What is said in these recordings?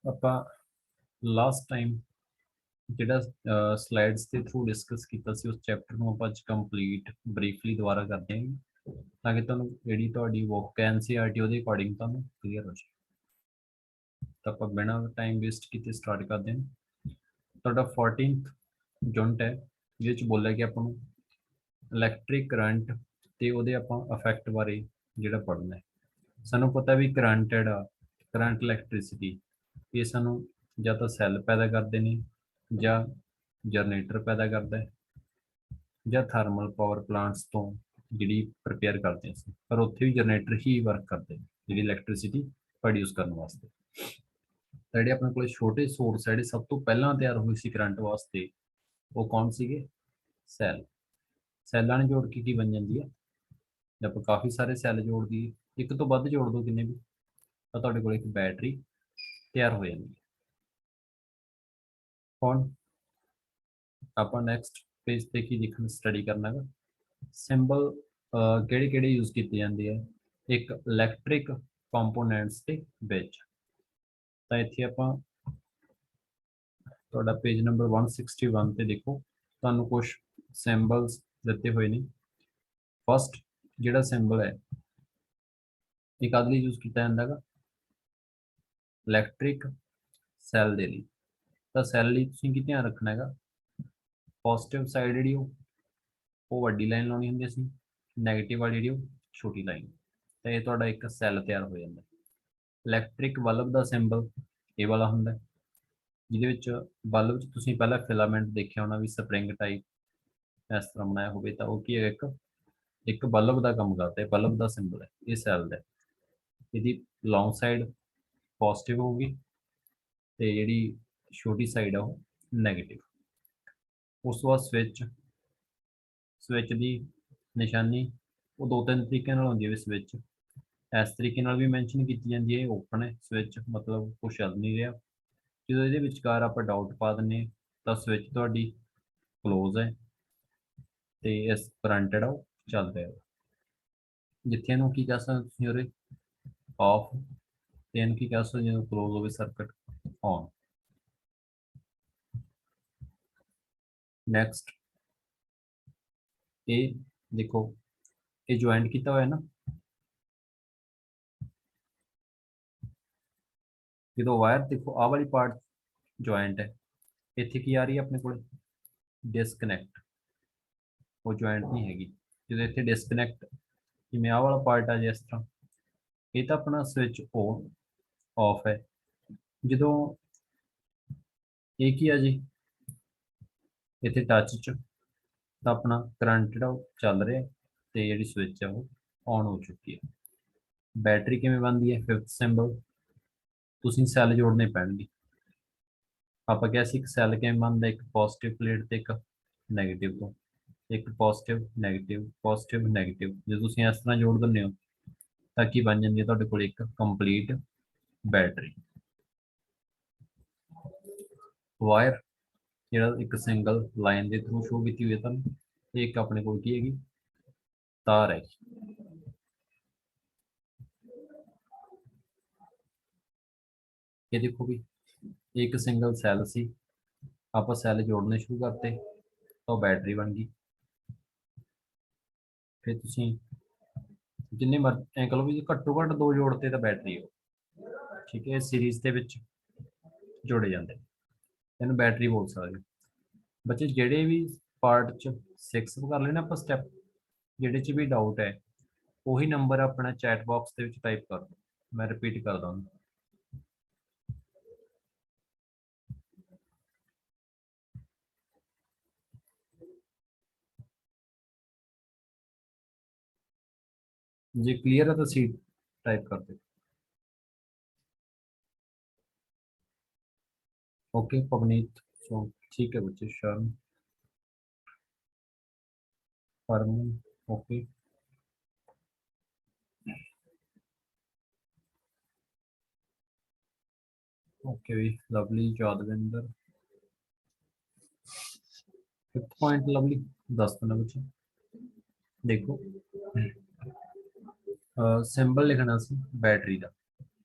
ਆਪਾਂ last time ਜਿਹੜਾ slides ਦੇ ਥਰੂ ਡਿਸਕਸ ਕੀਤਾ ਸੀ ਉਸ ਚੈਪਟਰ ਨੂੰ ਆਪਾਂ ਅੱਜ ਕੰਪਲੀਟ ਬਰੀਫਲੀ ਦੁਬਾਰਾ ਕਰਦੇ ਹਾਂ ਤਾਂ ਕਿ ਤੁਹਾਨੂੰ ਜਿਹੜੀ ਤੁਹਾਡੀ ਵੋਕ ਐਨਸੀਈਆਰਟੀ ਉਹਦੇ ਅਕੋਰਡਿੰਗ ਤੁਹਾਨੂੰ ਕਲੀਅਰ ਹੋ ਜਾਏ। ਤਾਂ ਆਪਾਂ ਬਿਨਾਂ ਟਾਈਮ ਵੇਸਟ ਕੀਤੇ ਸਟਾਰਟ ਕਰਦੇ ਹਾਂ। ਤੁਹਾਡਾ 14th ਯੂਨਿਟ ਹੈ ਜਿਹਦੇ ਵਿੱਚ ਬੋਲਿਆ ਕਿ ਆਪਾਂ ਨੂੰ ਇਲੈਕਟ੍ਰਿਕ ਕਰੰਟ ਤੇ ਉਹਦੇ ਆਪਾਂ ਇਫੈਕਟ ਬਾਰੇ ਜਿਹੜਾ ਪੜ੍ਹਨਾ ਹੈ। ਸਾਨੂੰ ਪਤਾ ਵੀ ਕਰੰਟ ਜਿਹੜਾ ਕਰੰਟ ਇਲੈਕਟ੍ਰਿਸਿਟੀ ਇਹ ਸਾਨੂੰ ਜਾਂ ਤਾਂ ਸੈੱਲ ਪੈਦਾ ਕਰਦੇ ਨੇ ਜਾਂ ਜਨਰੇਟਰ ਪੈਦਾ ਕਰਦਾ ਹੈ ਜਾਂ ਥਰਮਲ ਪਾਵਰ ਪਲਾਂਟਸ ਤੋਂ ਜਿਹੜੀ ਪ੍ਰਪੇਅਰ ਕਰਦੇ ਸੀ, ਪਰ ਉੱਥੇ ਵੀ ਜਨਰੇਟਰ ਹੀ ਵਰਕ ਕਰਦੇ ਨੇ ਜਿਹੜੀ ਇਲੈਕਟ੍ਰਿਸਿਟੀ ਪ੍ਰੋਡਿਊਸ ਕਰਨ ਵਾਸਤੇ। ਤਾਂ ਜਿਹੜੇ ਆਪਣੇ ਕੋਲ ਛੋਟੇ ਸੋਰਸ ਜਿਹੜੇ ਸਭ ਤੋਂ ਪਹਿਲਾਂ ਤਿਆਰ ਹੋਏ ਸੀ ਕਰੰਟ ਵਾਸਤੇ ਉਹ ਕੌਣ ਸੀਗੇ? ਸੈੱਲ। ਸੈੱਲਾਂ ਨੇ ਜੋੜ ਕੇ ਕੀ ਬਣ ਜਾਂਦੀ ਹੈ? ਜੇ ਆਪਾਂ ਕਾਫੀ ਸਾਰੇ ਸੈੱਲ ਜੋੜ ਦਈਏ, ਇੱਕ ਤੋਂ ਵੱਧ ਜੋੜ ਦੋ ਕਿੰਨੇ ਵੀ, ਤਾਂ ਤੁਹਾਡੇ ਕੋਲ ਇੱਕ ਬੈਟਰੀ ਤਿਆਰ ਹੋ ਜਾਂਦੀ ਹੈ। ਹੁਣ ਆਪਾਂ ਨੈਕਸਟ ਪੇਜ ਤੇ ਕੀ ਦੇਖਣ ਸਟੱਡੀ ਕਰਨਾ ਹੈ, ਸਿੰਬਲ ਕਿਹੜੇ ਕਿਹੜੇ ਯੂਜ਼ ਕੀਤੇ ਜਾਂਦੇ ਆ ਇੱਕ ਇਲੈਕਟ੍ਰਿਕ ਕੰਪੋਨੈਂਟਸ ਦੇ ਵਿੱਚ। ਤਾਂ ਇੱਥੇ ਆਪਾਂ ਤੁਹਾਡਾ ਪੇਜ ਨੰਬਰ 161 ਤੇ ਦੇਖੋ, ਤੁਹਾਨੂੰ ਕੁਝ ਸਿੰਬਲਸ ਦਿੱਤੇ ਹੋਏ ਨੇ। ਫਸਟ ਜਿਹੜਾ ਸਿੰਬਲ ਹੈ ਇਹ ਕਾਹਦੇ ਲਈ ਯੂਜ਼ ਕੀਤਾ ਜਾਂਦਾ ਹੈਗਾ? ਇਲੈਕਟ੍ਰਿਕ ਸੈੱਲ ਦੇ ਲਈ। ਤਾਂ ਸੈੱਲ ਲਈ ਤੁਸੀਂ ਕੀ ਧਿਆਨ ਰੱਖਣਾ ਹੈਗਾ? ਪੋਜ਼ਿਟਿਵ ਸਾਈਡ ਜਿਹੜੀ ਉਹ ਵੱਡੀ ਲਾਈਨ ਲਾਉਣੀ ਹੁੰਦੀ ਸੀ, ਨੈਗੇਟਿਵ ਵਾਲੀ ਜਿਹੜੀ ਉਹ ਛੋਟੀ ਲਾਈਨ। ਤਾਂ ਇਹ ਤੁਹਾਡਾ ਇੱਕ ਸੈੱਲ ਤਿਆਰ ਹੋ ਜਾਂਦਾ। ਇਲੈਕਟ੍ਰਿਕ ਬਲਬ ਦਾ ਸਿੰਬਲ ਇਹ ਵਾਲਾ ਹੁੰਦਾ, ਜਿਹਦੇ ਵਿੱਚ ਬਲਬ 'ਚ ਤੁਸੀਂ ਪਹਿਲਾਂ ਫਿਲਾਮੈਂਟ ਦੇਖਿਆ ਹੋਣਾ ਵੀ ਸਪਰਿੰਗ ਟਾਈਪ ਇਸ ਤਰ੍ਹਾਂ ਬਣਾਇਆ ਹੋਵੇ, ਤਾਂ ਉਹ ਕੀ ਹੈ? ਇੱਕ ਬਲਬ ਦਾ ਕੰਮ ਕਰਦਾ ਹੈ, ਬਲਬ ਦਾ ਸਿੰਬਲ ਹੈ ਇਹ ਸੈੱਲ ਦਾ। ਇਹਦੀ ਲੌਂਗ ਸਾਈਡ ਪੋਜ਼ਿਟਿਵ ਹੋਊਗੀ ਤੇ ਜਿਹੜੀ ਛੋਟੀ ਸਾਈਡ ਆ ਉਹ ਨੈਗੇਟਿਵ। ਉਸ ਤੋਂ ਬਾਅਦ ਸਵਿਚ ਦੀ ਨਿਸ਼ਾਨੀ ਉਹ ਦੋ ਤਿੰਨ ਤਰੀਕੇ ਨਾਲ ਹੁੰਦੀ ਹੈ। ਸਵਿਚ ਇਸ ਤਰੀਕੇ ਨਾਲ ਵੀ ਮੈਂਸ਼ਨ ਕੀਤੀ ਜਾਂਦੀ ਹੈ, ਓਪਨ ਹੈ ਸਵਿਚ, ਮਤਲਬ ਕੁਛ ਚੱਲ ਨਹੀਂ ਰਿਹਾ। ਜਦੋਂ ਇਹਦੇ ਵਿਚਕਾਰ ਆਪਾਂ ਡਾਊਟ ਪਾ ਦਿੰਦੇ ਤਾਂ ਸਵਿਚ ਤੁਹਾਡੀ ਕਲੋਜ਼ ਹੈ ਤੇ ਇਸ ਕਰੰਟ ਜਿਹੜਾ ਉਹ ਚੱਲ ਰਿਹਾ। ਜਿੱਥੇ ਇਹਨੂੰ ਕੀ ਕਹਿ ਸਕਦੇ ਤੁਸੀਂ ਉਰੇ ਆਫ, ਤੇ ਇਹਨੂੰ ਕੀ ਕਹਿ ਸਕਦੇ ਜਦੋਂ ਕਲੋਜ਼ ਹੋਵੇ ਸਰਕਟ ਔਨ। ਨੈਕਸਟ ਇਹ ਦੇਖੋ, ਇਹ ਜੁਆਇੰਟ ਕੀਤਾ ਹੋਇਆ ਨਾ, ਜਦੋਂ ਵਾਇਰ ਦੇਖੋ ਆਹ ਵਾਲੀ ਪਾਰਟ ਜੁਆਇੰਟ ਹੈ, ਇੱਥੇ ਕੀ ਆ ਰਹੀ ਹੈ ਆਪਣੇ ਕੋਲ? ਡਿਸਕਨੈਕਟ। ਉਹ ਜੁਆਇੰਟ ਨਹੀਂ ਹੈਗੀ। ਜਦੋਂ ਇੱਥੇ ਡਿਸਕਨੈਕਟ, ਜਿਵੇਂ ਆਹ ਵਾਲਾ ਪਾਰਟ ਆ ਜਿਸ ਤਰ੍ਹਾਂ, ਇਹ ਤਾਂ ਆਪਣਾ ਸਵਿਚ ਔਨ ਆਫ ਹੈ। ਜਦੋਂ ਇਹ ਕੀ ਆ ਜੀ ਇੱਥੇ ਟੱਚ 'ਚ, ਤਾਂ ਆਪਣਾ ਕਰੰਟ ਜਿਹੜਾ ਉਹ ਚੱਲ ਰਿਹਾ ਤੇ ਜਿਹੜੀ ਸਵਿਚ ਹੈ ਉਹ ਔਨ ਹੋ ਚੁੱਕੀ ਹੈ। ਬੈਟਰੀ ਕਿਵੇਂ ਬਣਦੀ ਹੈ? ਫਿਫਥ ਸਿੰਬਲ ਤੁਸੀਂ ਸੈੱਲ ਜੋੜਨੇ ਪੈਣਗੇ। ਆਪਾਂ ਕਿਹਾ ਸੀ ਇੱਕ ਸੈੱਲ ਕਿਵੇਂ ਬਣਦਾ? ਇੱਕ ਪੋਜ਼ਿਟਿਵ ਪਲੇਟ ਤੇ ਇੱਕ ਨੈਗੇਟਿਵ ਤੋਂ, ਇੱਕ ਪੋਜ਼ਿਟਿਵ ਨੈਗੇਟਿਵ ਪੋਜ਼ਿਟਿਵ ਨੈਗੇਟਿਵ। ਜੇ ਤੁਸੀਂ ਇਸ ਤਰ੍ਹਾਂ ਜੋੜ ਦਿੰਦੇ ਹੋ ਤਾਂ ਕੀ ਬਣ ਜਾਂਦੀ ਹੈ ਤੁਹਾਡੇ ਕੋਲ? ਇੱਕ ਕੰਪਲੀਟ ਬੈਟਰੀ। ਵਾਇਰ ਜਿਹੜਾ ਇੱਕ ਸਿੰਗਲ ਲਾਈਨ ਦੇ ਥਰੂ ਸ਼ੋ ਕੀਤੀ ਹੋਈ ਹੈ ਤੁਹਾਨੂੰ, ਤੇ ਇੱਕ ਆਪਣੇ ਕੋਲ ਕੀ ਹੈਗੀ? ਤਾਰ ਹੈ। ਇਹ ਦੇਖੋ ਵੀ ਇੱਕ ਸਿੰਗਲ ਸੈੱਲ ਸੀ, ਆਪਾਂ ਸੈੱਲ ਜੋੜਨੇ ਸ਼ੁਰੂ ਕਰਤੇ ਤਾਂ ਉਹ ਬੈਟਰੀ ਬਣ ਗਈ। ਫਿਰ ਤੁਸੀਂ ਜਿੰਨੇ ਮਰਜ਼ੀ ਐਂ ਕਹ ਲਓ ਵੀ ਘੱਟੋ ਘੱਟ ਦੋ ਜੋੜਤੇ ਤਾਂ ਬੈਟਰੀ ਹੋ, ਠੀਕ ਹੈ। ਸੀਰੀਜ਼ ਦੇ ਵਿੱਚ ਜੋੜੇ ਜਾਂਦੇ, ਇਹਨੂੰ ਬੈਟਰੀ ਬੋਲ ਸਕਦੇ। ਬੱਚੇ ਜਿਹੜੇ ਵੀ ਪਾਰਟ 'ਚ 6 ਕਰ ਲੈਣਾ ਆਪਾਂ ਸਟੈਪ, ਜਿਹੜੇ 'ਚ ਵੀ ਡਾਊਟ ਹੈ ਉਹੀ ਨੰਬਰ ਆਪਣਾ ਚੈਟ ਬਾਕਸ ਦੇ ਵਿੱਚ ਟਾਈਪ ਕਰ ਦਿਓ, ਮੈਂ ਰਿਪੀਟ ਕਰਦਾ ਹਾਂ। ਜੇ ਕਲੀਅਰ ਹੈ ਤਾਂ ਸੀ ਟਾਈਪ ਕਰ ਦਿਓ। ओके पवनीत, सो ठीक है बच्चे। शर्म हरमन, ओके ओके भी lovely Yadvinder. Fifth point lovely 10 देना बच्चे। देखो सिंबल लिखना सी बैटरी का,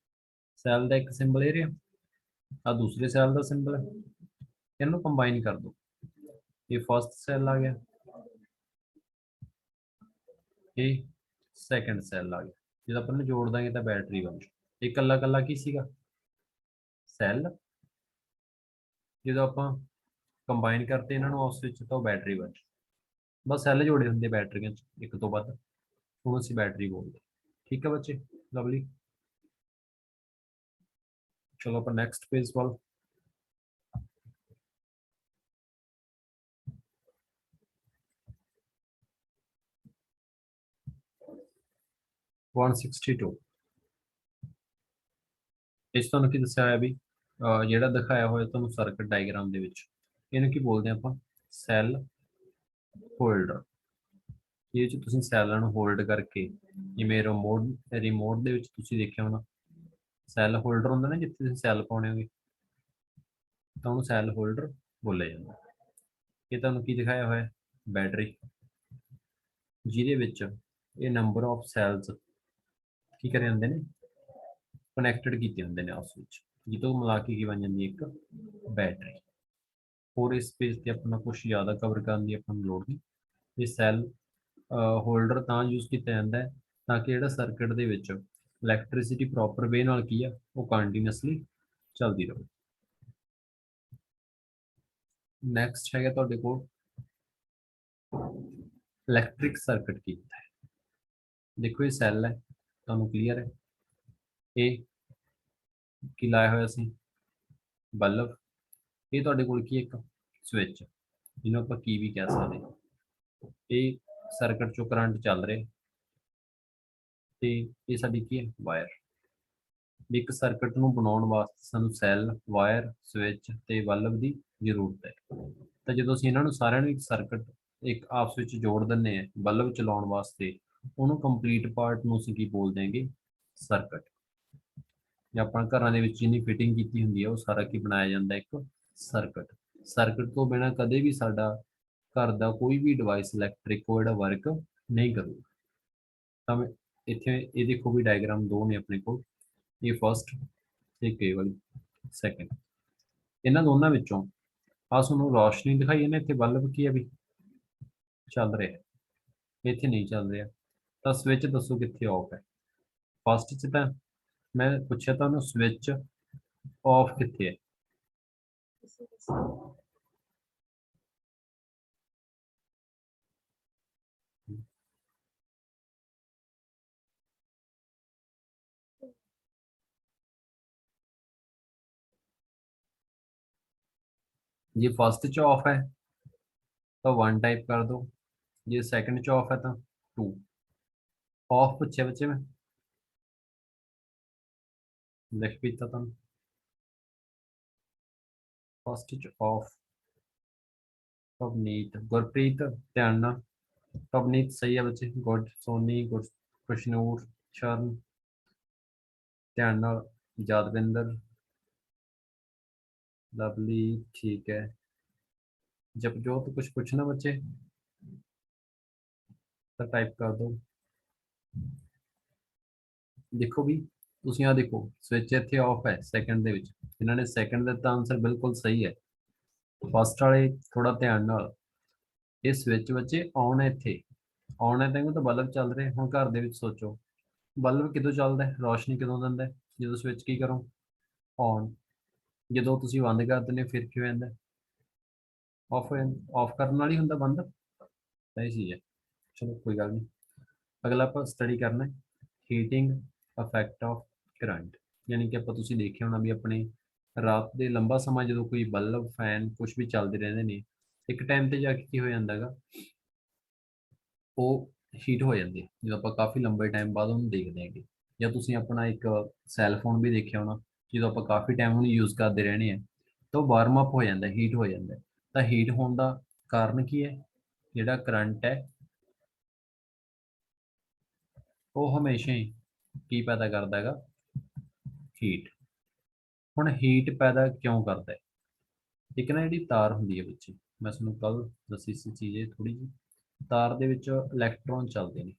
सैल का एक सिंबल ए रहा ਆ ਦੂਸਰੇ ਸੈੱਲ ਦਾ ਸਿੰਬਲ ਹੈ, ਇਹਨੂੰ ਕੰਬਾਈਨ ਕਰ ਦੋ, ਇਹ ਫਸਟ ਸੈੱਲ ਆ ਗਿਆ, ਇਹ ਸੈਕੰਡ ਸੈੱਲ ਆ ਗਿਆ। ਜਦੋਂ ਆਪਾਂ ਇਹਨੂੰ ਜੋੜ ਦਾਂਗੇ ਤਾਂ ਬੈਟਰੀ ਬਣ ਜੂ। ਇਹ ਇਕੱਲਾ ਇਕੱਲਾ ਕੀ ਸੀਗਾ? ਸੈੱਲ। ਜਦੋਂ ਆਪਾਂ ਕੰਬਾਈਨ ਕਰਤੇ ਇਹਨਾਂ ਨੂੰ ਉਸ ਵਿੱਚ ਤਾਂ ਉਹ ਬੈਟਰੀ ਬਣ ਜੂ। ਬਸ ਸੈੱਲ ਜੋੜੇ ਹੁੰਦੇ ਬੈਟਰੀਆਂ 'ਚ ਇੱਕ ਤੋਂ ਵੱਧ, ਉਹਨੂੰ ਅਸੀਂ ਬੈਟਰੀ ਬੋਲਦੇ। ਠੀਕ ਹੈ ਬੱਚੇ, ਲਵਲੀ। ਚਲੋ ਆਪਾਂ ਨੈਕਸਟ ਪੇਜ ਵੱਲ। ਇਸ ਤੁਹਾਨੂੰ ਕੀ ਦੱਸਿਆ ਹੋਇਆ ਵੀ ਜਿਹੜਾ ਦਿਖਾਇਆ ਹੋਇਆ ਤੁਹਾਨੂੰ ਸਰਕਟ ਡਾਇਗਰਾਮ ਦੇ ਵਿੱਚ, ਇਹਨੂੰ ਕੀ ਬੋਲਦੇ ਆਪਾਂ? Cell holder. ਇਹ ਚ ਤੁਸੀਂ ਸੈੱਲਾਂ ਨੂੰ ਹੋਲਡ ਕਰਕੇ, ਜਿਵੇਂ ਰਿਮੋਟ ਦੇ ਵਿੱਚ ਤੁਸੀਂ ਦੇਖਿਆ ਹੋਣਾ ਸੈੱਲ ਹੋਲਡਰ ਹੁੰਦਾ ਨਾ, ਜਿੱਥੇ ਤੁਸੀਂ ਸੈੱਲ ਪਾਉਣੇ ਹੋਗੇ ਤਾਂ ਉਹਨੂੰ ਸੈੱਲ ਹੋਲਡਰ ਬੋਲਿਆ ਜਾਂਦਾ। ਇਹ ਤੁਹਾਨੂੰ ਕੀ ਦਿਖਾਇਆ ਹੋਇਆ? ਬੈਟਰੀ, ਜਿਹਦੇ ਵਿੱਚ ਇਹ ਨੰਬਰ ਆਫ ਸੈਲਸ ਕੀ ਕਰੇ ਹੁੰਦੇ ਨੇ? ਕਨੈਕਟਡ ਕੀਤੇ ਹੁੰਦੇ ਨੇ ਆਪਸ ਵਿੱਚ, ਜਿਹਤੋਂ ਮਿਲਾ ਕੇ ਕੀ ਬਣ ਜਾਂਦੀ ਹੈ? ਇੱਕ ਬੈਟਰੀ। ਹੋਰ ਇਸ ਪੇਜ ਤੇ ਆਪਣਾ ਕੁਝ ਜ਼ਿਆਦਾ ਕਵਰ ਕਰਨ ਦੀ ਆਪਾਂ ਨੂੰ ਲੋੜ ਨਹੀਂ। ਇਹ ਸੈੱਲ ਹੋਲਡਰ ਤਾਂ ਯੂਜ਼ ਕੀਤਾ ਜਾਂਦਾ ਹੈ ਤਾਂ ਕਿ ਜਿਹੜਾ ਸਰਕਟ ਦੇ ਵਿੱਚ ਇਲੈਕਟ੍ਰਿਸਿਟੀ ਪ੍ਰੋਪਰ ਵੇ ਨਾਲ ਕੀ ਆ, ਉਹ ਕੰਟੀਨਿਊਸਲੀ ਚੱਲਦੀ ਰਹੇ। ਨੈਕਸਟ ਹੈਗਾ ਤੁਹਾਡੇ ਕੋਲ ਇਲੈਕਟ੍ਰਿਕ ਸਰਕਟ ਕੀ ਹੁੰਦਾ ਹੈ। ਦੇਖੋ ਇਹ ਸੈੱਲ ਹੈ, ਤੁਹਾਨੂੰ ਕਲੀਅਰ ਹੈ। ਇਹ ਕੀ ਲਾਇਆ ਹੋਇਆ ਸੀ? ਬਲਬ। ਇਹ ਤੁਹਾਡੇ ਕੋਲ ਕੀ ਇੱਕ ਸਵਿਚ, ਜਿਹਨੂੰ ਆਪਾਂ ਕੀ ਵੀ ਕਹਿ ਸਕਦੇ ਹਾਂ। ਇਹ ਸਰਕਟ ਚੋਂ ਕਰੰਟ ਚੱਲ ਰਿਹਾ ਤੇ ਇਹ ਸਾਡੀ ਕੀ ਹੈ? ਵਾਇਰ। ਇੱਕ ਸਰਕਟ ਨੂੰ ਬਣਾਉਣ ਵਾਸਤੇ ਸਾਨੂੰ ਸੈੱਲ, ਵਾਇਰ, ਸਵਿਚ ਤੇ ਬਲਬ ਦੀ ਜ਼ਰੂਰਤ ਹੈ। ਤਾਂ ਜਦੋਂ ਅਸੀਂ ਇਹਨਾਂ ਨੂੰ ਸਾਰਿਆਂ ਨੂੰ ਇੱਕ ਸਰਕਟ ਇੱਕ ਆਪਸ ਵਿੱਚ ਜੋੜ ਦਿੰਦੇ ਹਾਂ ਬਲਬ ਚਲਾਉਣ ਵਾਸਤੇ, ਉਹਨੂੰ ਕੰਪਲੀਟ ਪਾਰਟ ਨੂੰ ਅਸੀਂ ਕੀ ਬੋਲ ਦਿਆਂਗੇ? ਸਰਕਟ। ਜਾਂ ਆਪਾਂ ਘਰਾਂ ਦੇ ਵਿੱਚ ਜਿੰਨੀ ਫਿਟਿੰਗ ਕੀਤੀ ਹੁੰਦੀ ਹੈ ਉਹ ਸਾਰਾ ਕੀ ਬਣਾਇਆ ਜਾਂਦਾ? ਇੱਕ ਸਰਕਟ। ਸਰਕਟ ਤੋਂ ਬਿਨਾਂ ਕਦੇ ਵੀ ਸਾਡਾ ਘਰ ਦਾ ਕੋਈ ਵੀ ਡਿਵਾਈਸ ਇਲੈਕਟ੍ਰਿਕ ਉਹ ਜਿਹੜਾ ਵਰਕ ਨਹੀਂ ਕਰੂਗਾ। ਤਾਂ ਇੱਥੇ ਇਹ ਦੇਖੋ ਵੀ ਡਾਇਗਰਾਮ ਦੋ ਨੇ ਆਪਣੇ ਕੋਲ, ਇਹ ਫਸਟ ਤੇ ਕੇਵਲ ਸੈਕੰਡ। ਇਹਨਾਂ ਦੋਨਾਂ ਵਿੱਚੋਂ ਆ ਤੁਹਾਨੂੰ ਰੋਸ਼ਨੀ ਦਿਖਾਈ ਇਹਨੇ, ਇੱਥੇ ਬਲਬ ਕੀ ਹੈ ਵੀ ਚੱਲ ਰਿਹਾ, ਇੱਥੇ ਨਹੀਂ ਚੱਲ ਰਿਹਾ। ਤਾਂ ਸਵਿਚ ਦੱਸੋ ਕਿੱਥੇ ਆਫ ਹੈ? ਫਸਟ 'ਚ ਤਾਂ ਮੈਂ ਪੁੱਛਿਆ ਤੁਹਾਨੂੰ ਸਵਿਚ ਆਫ ਕਿੱਥੇ ਹੈ? ਜੇ फर्स्ट च ऑफ है तो 1 टाइप कर दो, जे सेकंड च ऑफ है तो 2। ऑफ पूछे बच्चे में लिख भी था तुम फर्स्ट च ऑफ। पवनीत, गुरप्रीत ध्यान ना, पवनीत सही है बच्चे, गुड। सोनी गुड, खुशनूर, शरण ध्यान ना, यादविंदर, लवली ठीक है। जपजोत कुछ पूछना बच्चे तो टाइप कर दो। देखो भी ਤੁਸੀਂ ਆ ਦੇਖੋ ਸਵਿਚ ਇੱਥੇ ਆਫ ਹੈ ਸੈਕੰਡ ਦੇ ਵਿੱਚ, ਇਹਨਾਂ ਨੇ ਸੈਕੰਡ ਦਿੱਤਾ ਆਨਸਰ ਬਿਲਕੁਲ ਸਹੀ ਹੈ। ਫਸਟ ਵਾਲੇ ਥੋੜਾ ਧਿਆਨ ਨਾਲ, ਇਹ ਸਵਿਚ ਬੱਚੇ ਆਨ ਹੈ, ਇੱਥੇ ਆਨ ਹੈ ਤਾਂ ਬਲਬ ਚੱਲ ਰਿਹਾ। ਹੁਣ ਘਰ ਦੇ ਵਿੱਚ ਸੋਚੋ ਬਲਬ ਕਿਦੋਂ ਚੱਲਦਾ ਹੈ, ਰੋਸ਼ਨੀ ਕਿਦੋਂ ਦਿੰਦਾ ਹੈ? ਜਦੋਂ ਸਵਿਚ ਕੀ ਕਰੋ? ਆਨ। ਜਦੋਂ ਤੁਸੀਂ ਬੰਦ ਕਰ ਦਿੰਦੇ ਹੋ ਫਿਰ ਕੀ ਹੋ ਜਾਂਦਾ? ਆਫ ਹੋ ਜਾਂਦਾ। ਆਫ ਕਰਨ ਨਾਲ ਹੀ ਹੁੰਦਾ ਬੰਦ, ਸਹੀ ਚੀਜ਼ ਹੈ। ਚਲੋ ਕੋਈ ਗੱਲ ਨਹੀਂ। ਅਗਲਾ ਆਪਾਂ ਸਟੱਡੀ ਕਰਨਾ ਹੀਟਿੰਗ ਇਫੈਕਟ ਆਫ ਕਰੰਟ। ਯਾਨੀ ਕਿ ਆਪਾਂ ਤੁਸੀਂ ਦੇਖਿਆ ਹੋਣਾ ਵੀ ਆਪਣੇ ਰਾਤ ਦੇ ਲੰਬਾ ਸਮਾਂ ਜਦੋਂ ਕੋਈ ਬਲਬ, ਫੈਨ ਕੁਝ ਵੀ ਚੱਲਦੇ ਰਹਿੰਦੇ ਨੇ, ਇੱਕ ਟਾਈਮ ਤੇ ਜਾ ਕੇ ਕੀ ਹੋ ਜਾਂਦਾ ਹੈਗਾ? ਉਹ ਹੀਟ ਹੋ ਜਾਂਦੇ ਜਦੋਂ ਆਪਾਂ ਕਾਫੀ ਲੰਬੇ ਟਾਈਮ ਬਾਅਦ ਉਹਨੂੰ ਦੇਖਦੇ ਹੈਗੇ। ਜਾਂ ਤੁਸੀਂ ਆਪਣਾ ਇੱਕ ਸੈੱਲ ਫੋਨ ਵੀ ਦੇਖਿਆ ਹੋਣਾ, ਜਦੋਂ ਆਪਾਂ ਕਾਫੀ ਟਾਈਮ ਉਹਨੂੰ ਯੂਜ਼ ਕਰਦੇ ਰਹਿਣੇ ਆ ਤਾਂ ਉਹ ਵਾਰਮ ਅਪ ਹੋ ਜਾਂਦਾ, ਹੀਟ ਹੋ ਜਾਂਦਾ। ਤਾਂ ਹੀਟ ਹੋਣ ਦਾ ਕਾਰਨ ਕੀ ਹੈ? ਜਿਹੜਾ ਕਰੰਟ ਹੈ ਉਹ ਹਮੇਸ਼ਾ ਹੀ ਕੀ ਪੈਦਾ ਕਰਦਾ ਹੈਗਾ? ਹੀਟ। ਹੁਣ ਹੀਟ ਪੈਦਾ ਕਿਉਂ ਕਰਦਾ ਹੈ? ਇੱਕ ਨਾ ਜਿਹੜੀ ਤਾਰ ਹੁੰਦੀ ਹੈ ਬੱਚੇ, ਮੈਂ ਤੁਹਾਨੂੰ ਕੱਲ ਦੱਸੀ ਸੀ ਚੀਜ਼ ਇਹ ਥੋੜੀ ਜਿਹੀ, ਤਾਰ ਦੇ ਵਿੱਚ ਇਲੈਕਟ੍ਰੋਨ ਚੱਲਦੇ ਨੇ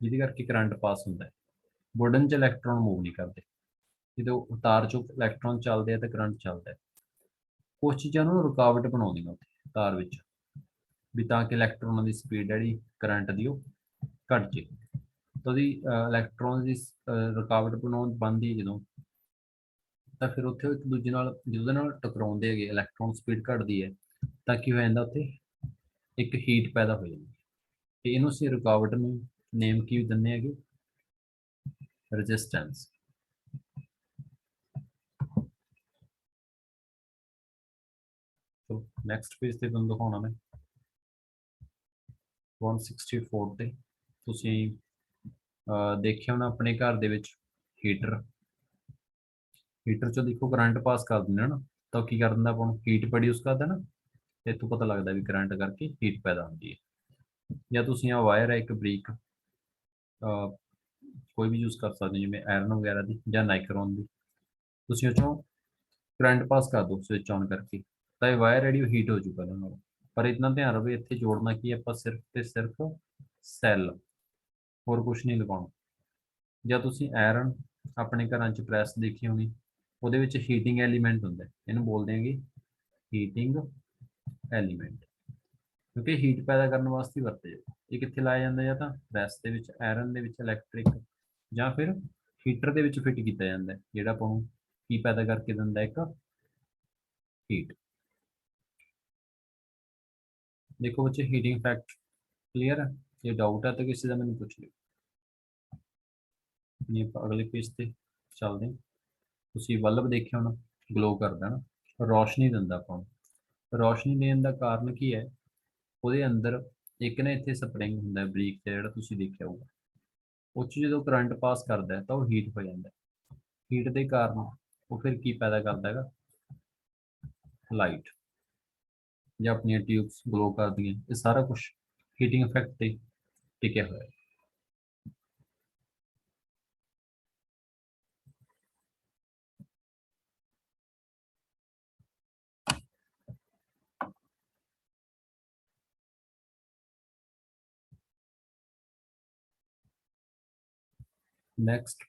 ਜਿਹਦੇ ਕਰਕੇ ਕਰੰਟ ਪਾਸ ਹੁੰਦਾ ਹੈ। ਵੁਡਨ 'ਚ ਇਲੈਕਟ੍ਰੋਨ ਮੂਵ ਨਹੀਂ ਕਰਦੇ। ਜਦੋਂ ਤਾਰ ਚੋਂ ਇਲੈਕਟ੍ਰੋਨ ਚੱਲਦੇ ਆ ਤੇ ਕਰੰਟ ਚੱਲਦਾ ਹੈ। ਕੁਛ ਚੀਜ਼ਾਂ ਨੂੰ ਰੁਕਾਵਟ ਬਣਾਉਂਦੀਆਂ ਉੱਥੇ ਤਾਰ ਵਿੱਚ, ਵੀ ਤਾਂ ਕਿ ਇਲੈਕਟ੍ਰੋਨਾਂ ਦੀ ਸਪੀਡ ਜਿਹੜੀ ਕਰੰਟ ਦੀ ਉਹ ਘਟ ਜੇ। ਤਾਂ ਉਹਦੀ ਇਲੈਕਟ੍ਰੋਨ ਦੀ ਰੁਕਾਵਟ ਬਣਾਉਣ ਬਣਦੀ ਹੈ ਜਦੋਂ, ਤਾਂ ਫਿਰ ਉੱਥੇ ਇੱਕ ਦੂਜੇ ਨਾਲ ਜਿਹਦੇ ਨਾਲ ਟਕਰਾਉਂਦੇ ਹੈਗੇ, ਇਲੈਕਟ੍ਰੋਨ ਸਪੀਡ ਘਟਦੀ ਹੈ, ਤਾਂ ਕੀ ਹੋ ਜਾਂਦਾ ਉੱਥੇ ਇੱਕ ਹੀਟ ਪੈਦਾ ਹੋ ਜਾਂਦੀ ਹੈ। ਤੇ ਇਹਨੂੰ ਅਸੀਂ ਰੁਕਾਵਟ ਨੂੰ ਨੇਮ ਕੀ ਦਿੰਦੇ ਹੈਗੇ, ਰੈਜ਼ਿਸਟੈਂਸ। ਨੈਕਸਟ ਪੇਜ ਤੇ ਤੁਹਾਨੂੰ ਦਿਖਾਉਣਾ ਮੈਂ 164 ਤੇ ਤੁਸੀਂ ਦੇਖਿਆ ਹੋਣਾ ਆਪਣੇ ਘਰ ਦੇ ਵਿੱਚ ਹੀਟਰ ਚੋਂ ਦੇਖੋ ਕਰੰਟ ਪਾਸ ਕਰ ਦਿੰਦੇ ਨਾ, ਤਾਂ ਕੀ ਕਰ ਦਿੰਦਾ ਆਪਾਂ ਨੂੰ ਹੀਟ ਪ੍ਰੋਡਿਊਸ ਕਰਦਾ ਨਾ, ਤੇ ਇੱਥੋਂ ਪਤਾ ਲੱਗਦਾ ਵੀ ਕਰੰਟ ਕਰਕੇ ਹੀਟ ਪੈਦਾ ਹੁੰਦੀ ਹੈ। ਜਾਂ ਤੁਸੀਂ ਆ ਵਾਇਰ ਹੈ ਇੱਕ ਬਰੀਕ, ਕੋਈ ਵੀ ਯੂਜ਼ ਕਰ ਸਕਦੇ ਹੋ, ਜਿਵੇਂ ਆਇਰਨ ਵਗੈਰਾ ਦੀ ਜਾਂ ਨਾਈਕਰੋਨ ਦੀ, ਤੁਸੀਂ ਉਹ ਚੋਂ ਕਰੰਟ ਪਾਸ ਕਰ ਦਿਓ ਸਵਿਚ ਔਨ ਕਰਕੇ, ਤਾਂ ਇਹ ਵਾਇਰ ਜਿਹੜੀ ਉਹ ਹੀਟ ਹੋ ਜੂਗਾ ਇਹਨਾਂ ਨਾਲ। ਪਰ ਇਤਨਾ ਧਿਆਨ ਰਵੇ ਇੱਥੇ ਜੋੜਨਾ ਕੀ ਆਪਾਂ ਸਿਰਫ ਤੇ ਸਿਰਫ ਸੈੱਲ, ਹੋਰ ਕੁਝ ਨਹੀਂ ਲਗਾਉਣਾ। ਜਾਂ ਤੁਸੀਂ ਆਇਰਨ ਆਪਣੇ ਘਰਾਂ 'ਚ ਪ੍ਰੈਸ ਦੇਖੀ ਹੋਣੀ, ਉਹਦੇ ਵਿੱਚ ਹੀਟਿੰਗ ਐਲੀਮੈਂਟ ਹੁੰਦਾ, ਇਹਨੂੰ ਬੋਲਦੇ ਹੈਗੇ ਹੀਟਿੰਗ ਐਲੀਮੈਂਟ, ਕਿਉਂਕਿ ਹੀਟ ਪੈਦਾ ਕਰਨ ਵਾਸਤੇ ਵਰਤੇ ਜਾਂਦੇ। ਇਹ ਕਿੱਥੇ ਲਾਇਆ ਜਾਂਦਾ, ਜਾਂ ਤਾਂ ਪ੍ਰੈਸ ਦੇ ਵਿੱਚ ਆਇਰਨ ਦੇ ਵਿੱਚ ਇਲੈਕਟ੍ਰਿਕ, ਜਾਂ ਫਿਰ ਹੀਟਰ ਦੇ ਵਿੱਚ ਫਿੱਟ ਕੀਤਾ ਜਾਂਦਾ, ਜਿਹੜਾ ਆਪਾਂ ਨੂੰ ਕੀ ਪੈਦਾ ਕਰਕੇ ਦਿੰਦਾ, ਇੱਕ ਹੀਟ। ਦੇਖੋ ਬੱਚੇ ਹੀਟਿੰਗ ਫੈਕਟ ਕਲੀਅਰ ਹੈ, ਜੇ ਡਾਊਟ ਹੈ ਤਾਂ ਕਿਸੇ ਦਾ ਮੈਨੂੰ ਪੁੱਛ ਲਿਓ। ਨਹੀਂ ਆਪਾਂ ਅਗਲੇ ਪੇਜ ਤੇ ਚੱਲਦੇ ਹਾਂ। ਤੁਸੀਂ ਬਲਬ ਦੇਖਿਆ ਹੋਣਾ, ਗਲੋ ਕਰਦਾ ਨਾ, ਰੋਸ਼ਨੀ ਦਿੰਦਾ ਆਪਾਂ ਨੂੰ। ਰੋਸ਼ਨੀ ਦੇਣ ਦਾ ਕਾਰਨ ਕੀ ਹੈ, ਉਹਦੇ ਅੰਦਰ ਇੱਕ ਨਾ ਇੱਥੇ ਸਪਰਿੰਗ ਹੁੰਦਾ ਬਰੀਕ ਜਿਹਾ, ਜਿਹੜਾ ਤੁਸੀਂ ਦੇਖਿਆ ਹੋਊਗਾ, ਉਹ 'ਚ ਜਦੋਂ ਕਰੰਟ ਪਾਸ ਕਰਦਾ ਹੈ ਤਾਂ ਉਹ ਹੀਟ ਹੋ ਜਾਂਦਾ। ਹੀਟ ਦੇ ਕਾਰਨ ਉਹ ਫਿਰ ਕੀ ਪੈਦਾ ਕਰਦਾ ਹੈਗਾ, ਲਾਈਟ, ਜਾਂ ਆਪਣੀਆਂ ਟਿਊਬਸ ਗਲੋ ਕਰਦੀਆਂ, ਇਹ ਸਾਰਾ ਕੁਝ ਹੀਟਿੰਗ ਇਫੈਕਟ ਤੇ ਟਿਕਿਆ ਹੋਇਆ ਹੈ। ਨੈਕਸਟ,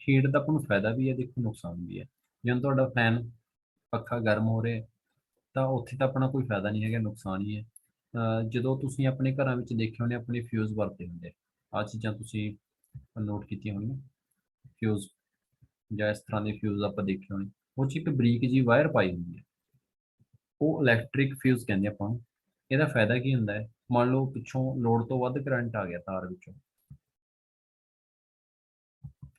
ਹੀਟ ਦਾ ਆਪਾਂ ਨੂੰ ਫਾਇਦਾ ਵੀ ਹੈ ਦੇਖੋ, ਨੁਕਸਾਨ ਵੀ ਹੈ। ਜਿਵੇਂ ਤੁਹਾਡਾ ਫੈਨ ਪੱਖਾ ਗਰਮ ਹੋ ਰਿਹਾ, ਤਾਂ ਉੱਥੇ ਤਾਂ ਆਪਣਾ ਕੋਈ ਫਾਇਦਾ ਨਹੀਂ ਹੈਗਾ, ਨੁਕਸਾਨ ਹੀ ਹੈ। ਜਦੋਂ ਤੁਸੀਂ ਆਪਣੇ ਘਰਾਂ ਵਿੱਚ ਦੇਖੇ ਹੋਣੇ ਆਪਣੇ ਫਿਊਜ਼ ਵਰਤੇ ਹੁੰਦੇ, ਆਹ ਚੀਜ਼ਾਂ ਤੁਸੀਂ ਨੋਟ ਕੀਤੀਆਂ ਹੋਣੀਆਂ, ਫਿਊਜ਼ ਜਾਂ ਇਸ ਤਰ੍ਹਾਂ ਦੇ ਫਿਊਜ਼ ਆਪਾਂ ਦੇਖੇ ਹੋਣੇ, ਉਹ 'ਚ ਇੱਕ ਬਰੀਕ ਜੀ ਵਾਇਰ ਪਾਈ ਹੁੰਦੀ ਹੈ, ਉਹ ਇਲੈਕਟ੍ਰਿਕ ਫਿਊਜ਼ ਕਹਿੰਦੇ ਆਪਾਂ ਨੂੰ। ਇਹਦਾ ਫਾਇਦਾ ਕੀ ਹੁੰਦਾ ਹੈ, ਮੰਨ ਲਓ ਪਿੱਛੋਂ ਲੋਡ ਤੋਂ ਵੱਧ ਕਰੰਟ ਆ ਗਿਆ ਤਾਰ ਵਿੱਚੋਂ,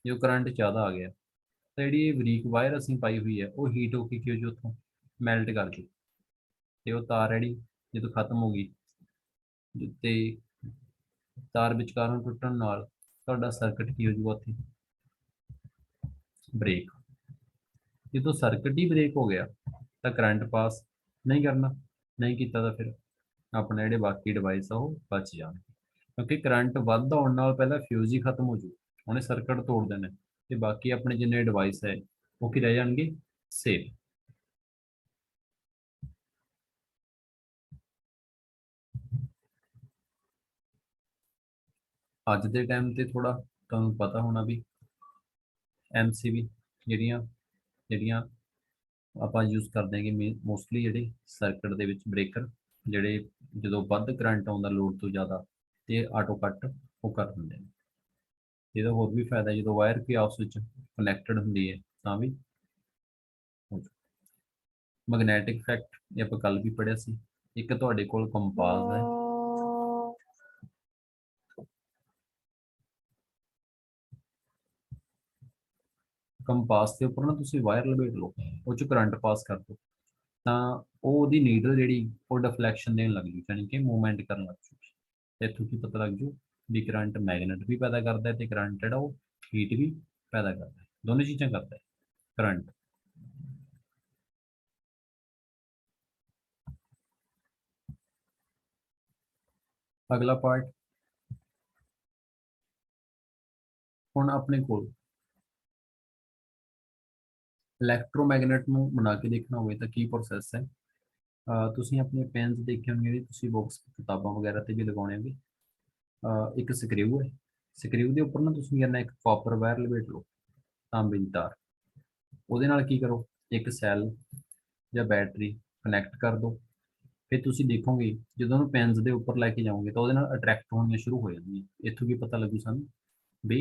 ਜੋ ਕਰੰਟ ਜ਼ਿਆਦਾ ਆ ਗਿਆ, ਤਾਂ ਜਿਹੜੀ ਇਹ ਬਰੀਕ ਵਾਇਰ ਅਸੀਂ ਪਾਈ ਹੋਈ ਹੈ, ਉਹ ਹੀਟ ਹੋ ਕੇ ਕੀ ਹੋ ਜੂ, ਉੱਥੋਂ ਮੈਲਟ ਕਰ ਜੂ, ਤੇ ਉਹ ਤਾਰ ਜਿਹੜੀ ਜਦੋਂ ਖਤਮ ਹੋ ਗਈ, ਤੇ ਤਾਰ ਵਿਚਕਾਰੋਂ ਟੁੱਟਣ ਨਾਲ ਤੁਹਾਡਾ ਸਰਕਟ ਕੀ ਹੋ ਜੂਗਾ, ਉੱਥੇ ਬ੍ਰੇਕ। ਜਦੋਂ ਸਰਕਟ ਹੀ ਬ੍ਰੇਕ ਹੋ ਗਿਆ ਤਾਂ ਕਰੰਟ ਪਾਸ ਨਹੀਂ ਕਰਨਾ, ਨਹੀਂ ਕੀਤਾ ਤਾਂ ਫਿਰ ਆਪਣੇ ਜਿਹੜੇ ਬਾਕੀ ਡਿਵਾਈਸ ਆ ਉਹ ਬਚ ਜਾਣਗੇ, ਕਿਉਂਕਿ ਕਰੰਟ ਵੱਧ ਆਉਣ ਨਾਲ ਪਹਿਲਾਂ ਫਿਊਜ਼ ਹੀ ਖਤਮ ਹੋ ਜੂ, ਉਹਨੇ ਸਰਕਟ ਤੋੜ ਦੇਣਾ, ਤੇ ਬਾਕੀ ਆਪਣੇ ਜਿੰਨੇ ਡਿਵਾਈਸ ਹੈ ਉਹ ਕੀ ਰਹਿ ਜਾਣਗੇ, ਸੇਫ। ਅੱਜ ਦੇ ਟਾਈਮ ਤੇ ਥੋੜਾ ਤੁਹਾਨੂੰ ਪਤਾ ਹੋਣਾ ਵੀ MCB ਜਿਹੜੀਆਂ ਜਿਹੜੀਆਂ ਆਪਾਂ ਯੂਜ਼ ਕਰਦੇ ਹੈਗੇ, ਮੋਸਟਲੀ ਜਿਹੜੇ ਸਰਕਟ ਦੇ ਵਿੱਚ ਬ੍ਰੇਕਰ, ਜਿਹੜੇ ਜਦੋਂ ਵੱਧ ਕਰੰਟ ਆਉਂਦਾ ਲੋਡ ਤੋਂ ਜ਼ਿਆਦਾ, ਤੇ ਆਟੋ ਕੱਟ ਉਹ ਕਰ ਦਿੰਦੇ ਨੇ। ਇਹਦਾ ਹੋਰ ਵੀ ਫਾਇਦਾ, ਜਦੋਂ ਵਾਇਰ ਵੀ ਆਪਸ ਵਿੱਚ ਕਨੈਕਟਡ ਹੁੰਦੀ ਹੈ ਤਾਂ ਵੀ। ਮੈਗਨੈਟਿਕ ਇਫੈਕਟ ਇਹ ਆਪਾਂ ਕੱਲ ਵੀ ਪੜ੍ਹਿਆ ਸੀ। ਇੱਕ ਤੁਹਾਡੇ ਕੋਲ ਕੰਪਾਸ ਹੈ, ਕੰਪਾਸ ਦੇ ਉੱਪਰ ਨਾ ਤੁਸੀਂ ਵਾਇਰ ਲਪੇਟ ਲਓ, ਉਹ 'ਚ ਕਰੰਟ ਪਾਸ ਕਰ ਦਿਓ, ਤਾਂ ਉਹ ਉਹਦੀ ਨੀਡਲ ਜਿਹੜੀ ਉਹ ਡਿਫਲੈਕਸ਼ਨ ਦੇਣ ਲੱਗ ਜੂ, ਯਾਨੀ ਕਿ ਮੂਵਮੈਂਟ ਕਰਨ ਲੱਗ ਜੂ। ਇੱਥੋਂ ਕੀ ਪਤਾ ਲੱਗ ਜੂ ਵੀ ਕਰੰਟ ਮੈਗਨੇਟ ਵੀ ਪੈਦਾ ਕਰਦਾ ਹੈ, ਤੇ ਕਰੰਟ ਜਿਹੜਾ ਉਹ ਹੀਟ ਵੀ ਪੈਦਾ ਕਰਦਾ ਹੈ, ਦੋਨੋਂ ਚੀਜ਼ਾਂ ਕਰਦਾ ਹੈ ਕਰੰਟ। ਅਗਲਾ ਪਾਰਟ, ਹੁਣ ਆਪਣੇ ਕੋਲ ਇਲੈਕਟ੍ਰੋਮੈਗਨੇਟ ਨੂੰ ਬਣਾ ਕੇ ਦੇਖਣਾ ਹੋਵੇ ਤਾਂ ਕੀ ਪ੍ਰੋਸੈਸ ਹੈ। ਤੁਸੀਂ ਆਪਣੇ ਪੈਨਸ ਦੇਖੇ ਹੋਣਗੇ, ਤੁਸੀਂ ਬੁੱਕਸ ਕਿਤਾਬਾਂ ਵਗੈਰਾ ਤੇ ਵੀ ਲਗਾਉਣੇ ਹੋਗੇ। ਇੱਕ ਸਕਰੀਊ ਹੈ, ਸਕਰੀਊ ਦੇ ਉੱਪਰ ਨਾ ਤੁਸੀਂ ਕਰਨਾ ਇੱਕ ਕਾਪਰ ਵਾਇਰ ਲਪੇਟ ਲਓ, ਤਾਂਬੇ ਦੀ ਤਾਰ, ਉਹਦੇ ਨਾਲ ਕੀ ਕਰੋ, ਇੱਕ ਸੈੱਲ ਜਾਂ ਬੈਟਰੀ ਕਨੈਕਟ ਕਰ ਦਿਓ। ਫਿਰ ਤੁਸੀਂ ਦੇਖੋਗੇ ਜਦੋਂ ਉਹਨੂੰ ਪੈਨਸ ਦੇ ਉੱਪਰ ਲੈ ਕੇ ਜਾਓਗੇ ਤਾਂ ਉਹਦੇ ਨਾਲ ਅਟਰੈਕਟ ਹੋਣੀਆਂ ਸ਼ੁਰੂ ਹੋ ਜਾਂਦੀਆਂ। ਇੱਥੋਂ ਕੀ ਪਤਾ ਲੱਗੂ ਸਾਨੂੰ ਵੀ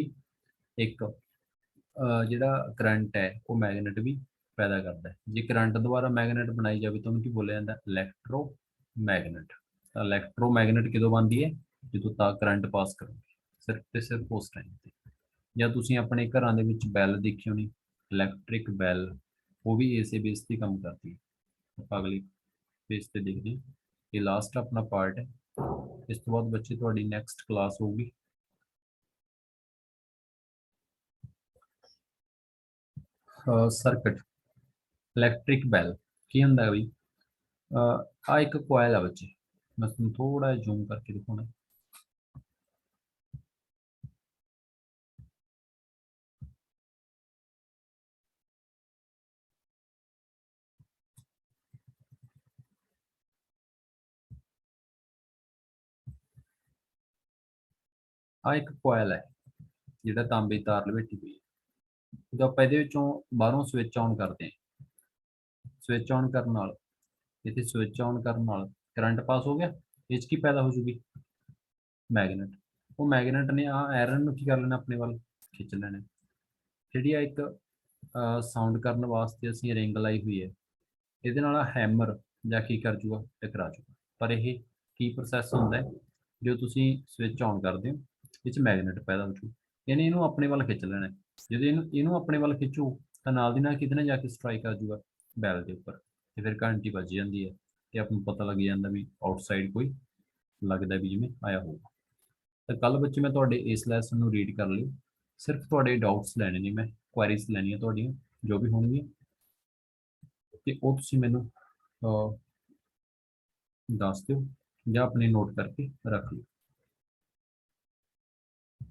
ਇੱਕ ਜਿਹੜਾ ਕਰੰਟ ਹੈ ਉਹ ਮੈਗਨੇਟ ਵੀ ਪੈਦਾ ਕਰਦਾ ਹੈ। ਜੇ ਕਰੰਟ ਦੁਆਰਾ ਮੈਗਨੇਟ ਬਣਾਈ ਜਾਵੇ ਤਾਂ ਉਹਨੂੰ ਕੀ ਬੋਲਿਆ ਜਾਂਦਾ, ਇਲੈਕਟ੍ਰੋ ਮੈਗਨੇਟ। ਤਾਂ ਇਲੈਕਟ੍ਰੋ ਮੈਗਨੇਟ ਕਦੋਂ ਬਣਦੀ ਹੈ, ਜਦੋਂ ਤਾਂ ਕਰੰਟ ਪਾਸ ਕਰੋਗੇ, ਸਿਰਫ ਤੇ ਸਿਰਫ ਉਸ ਟਾਈਮ ਤੇ। ਜਾਂ ਤੁਸੀਂ ਆਪਣੇ ਘਰਾਂ ਦੇ ਵਿੱਚ ਬੈਲ ਦੇਖੀ ਹੋਣੀ, ਇਲੈਕਟ੍ਰਿਕ ਬੈਲ, ਉਹ ਵੀ ਇਸੇ ਬੇਸ ਤੇ ਕੰਮ ਕਰਦੀ ਹੈ। ਆਪਾਂ ਅਗਲੀ ਪੇਜ ਤੇ ਦੇਖਦੇ ਹਾਂ। ਇਹ ਲਾਸਟ ਆਪਣਾ ਪਾਰਟ ਹੈ। ਇਸ ਤੋਂ ਬਾਅਦ ਬੱਚੇ ਤੁਹਾਡੀ ਨੈਕਸਟ ਕਲਾਸ ਹੋਊਗੀ ਸਰਕਟ। ਇਲੈਕਟ੍ਰਿਕ ਬੈਲ ਕੀ ਹੁੰਦਾ ਬਈ, ਆ ਇੱਕ ਕੋਇਲ ਆ ਬੱਚੇ, ਮੈਂ ਤੁਹਾਨੂੰ ਥੋੜਾ ਜਿਹਾ ਜ਼ੂਮ ਕਰਕੇ ਦਿਖਾਉਣਾ। ਆ ਇੱਕ ਕੋਇਲ ਹੈ ਜਿਹੜਾ ਤਾਂਬੇ ਦੀ ਤਾਰ ਲਪੇਟੀ ਹੋਈ ਹੈ। ਜਦੋਂ ਆਪਾਂ ਇਹਦੇ ਵਿੱਚੋਂ ਬਾਹਰੋਂ ਸਵਿਚ ਆਨ ਕਰਦੇ ਹਾਂ, ਸਵਿਚ ਆਨ ਕਰਨ ਨਾਲ, ਇੱਥੇ ਸਵਿਚ ਆਨ ਕਰਨ ਨਾਲ ਕਰੰਟ ਪਾਸ ਹੋ ਗਿਆ। ਇਹ 'ਚ ਕੀ ਪੈਦਾ ਹੋ ਜੂਗੀ, ਮੈਗਨੇਟ। ਉਹ ਮੈਗਨੇਟ ਨੇ ਆ ਆਇਰਨ ਨੂੰ ਕੀ ਕਰ ਲੈਣਾ, ਆਪਣੇ ਵੱਲ ਖਿੱਚ ਲੈਣਾ। ਜਿਹੜੀ ਆ ਇੱਕ ਸਾਊਂਡ ਕਰਨ ਵਾਸਤੇ ਅਸੀਂ ਰਿੰਗ ਲਾਈ ਹੋਈ ਹੈ, ਇਹਦੇ ਨਾਲ ਹੈਮਰ ਜਾਂ ਕੀ ਕਰ ਜੂਗਾ, ਟਕਰਾ ਜੂਗਾ। ਪਰ ਇਹ ਕੀ ਪ੍ਰੋਸੈਸ ਹੁੰਦਾ ਹੈ, ਜੋ ਤੁਸੀਂ ਸਵਿਚ ਆਨ ਕਰਦੇ ਹੋ ਇਹ 'ਚ ਮੈਗਨੇਟ ਪੈਦਾ ਹੋ ਜੂ, ਇਹਨੇ ਇਹਨੂੰ ਆਪਣੇ ਵੱਲ ਖਿੱਚ ਲੈਣਾ। ਜਦੋਂ ਇਹਨੂੰ ਆਪਣੇ ਵੱਲ ਖਿੱਚੂ ਤਾਂ ਨਾਲ ਦੀ ਨਾਲ ਕਿਤੇ ਨਾ ਜਾ ਕੇ ਸਟ੍ਰਾਈਕ ਕਰ ਜੂਗਾ ਬੈਲ ਦੇ ਉੱਪਰ, ਤੇ ਫਿਰ ਘੰਟੀ ਵੱਜ ਜਾਂਦੀ ਹੈ ਤੇ ਆਪ ਨੂੰ ਪਤਾ ਲੱਗ ਜਾਂਦਾ ਵੀ ਆਊਟਸਾਈਡ ਕੋਈ ਲੱਗਦਾ ਵੀ ਜਿਵੇਂ ਆਇਆ ਹੋਊਗਾ। ਤਾਂ ਕੱਲ ਬੱਚੇ ਮੈਂ ਤੁਹਾਡੇ ਇਸ ਲੈਸਨ ਨੂੰ ਰੀਡ ਕਰ ਲਿਓ। ਸਿਰਫ ਤੁਹਾਡੇ ਡਾਊਟਸ ਲੈਣੇ ਨੇ, ਮੈਂ ਕੁਐਰੀਜ਼ ਲੈਣੀਆਂ ਤੁਹਾਡੀਆਂ ਜੋ ਵੀ ਹੋਣਗੀਆਂ, ਤੇ ਉਹ ਤੁਸੀਂ ਮੈਨੂੰ ਦੱਸ ਦਿਓ ਜਾਂ ਆਪਣੇ ਨੋਟ ਕਰਕੇ ਰੱਖ ਲਓ।